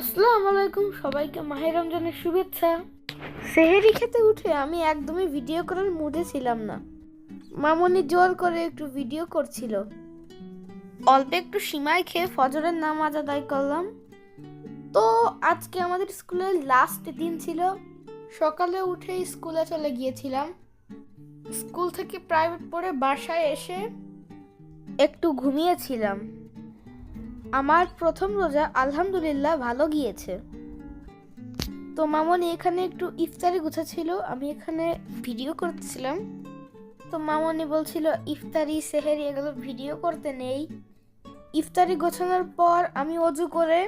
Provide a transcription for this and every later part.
আসসালামু আলাইকুম, সবাইকে মাহে রমজানের শুভেচ্ছা। সেহেরি খেতে উঠে আমি একদমই ভিডিও করার মুডে ছিলাম না। মামনি জোর করে একটু ভিডিও করছিল। অল্প একটু সিমাই খেয়ে ফজরের নামাজ আদায় করলাম। তো আজকে আমাদের স্কুলের লাস্ট দিন ছিল। সকালে উঠে স্কুলে চলে গিয়েছিলাম। স্কুল থেকে প্রাইভেট পড়ে বাসায় এসে একটু ঘুমিয়েছিলাম। আমার প্রথম রোজা আলহামদুলিল্লাহ ভালো গিয়েছে। তো মামনি এখানে একটু ইফতারি গুছাচ্ছিল, আমি এখানে ভিডিও করতেছিলাম। তো মামনি বলছিল ইফতারি সেহেরি এগুলো ভিডিও করতে নেই। ইফতারি গোছানোর পর আমি অজু করে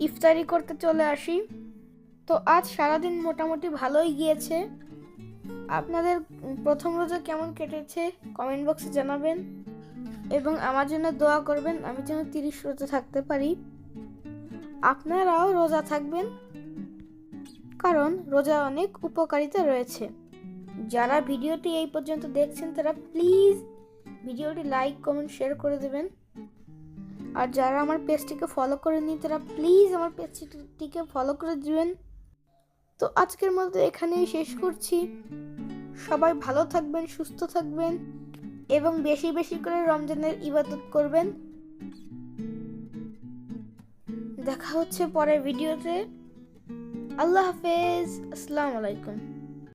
ইফতারি করতে চলে আসি। তো আজ সারাদিন মোটামুটি ভালোই গিয়েছে। আপনাদের প্রথম রোজা কেমন কেটেছে কমেন্ট বক্সে জানাবেন এবং আমার জন্য দোয়া করবেন, আমি যেন 30 রোজা থাকতে পারি। আপনারাও রোজা থাকবেন, কারণ রোজা অনেক উপকারিতা রয়েছে। যারা ভিডিওটি এই পর্যন্ত দেখছেন তারা প্লিজ ভিডিওটি লাইক কমেন্ট শেয়ার করে দেবেন। আর যারা আমার পেজটিকে ফলো করেনি তারা প্লিজ আমার পেজটিকে ফলো করে দিবেন। তো আজকের মতো এখানেই শেষ করছি। সবাই ভালো থাকবেন, সুস্থ থাকবেন এবং বেশি বেশি করে রমজানের ইবাদত করবেন। দেখা হচ্ছে পরের ভিডিওতে। আল্লাহ হাফেজ, আসসালামু আলাইকুম।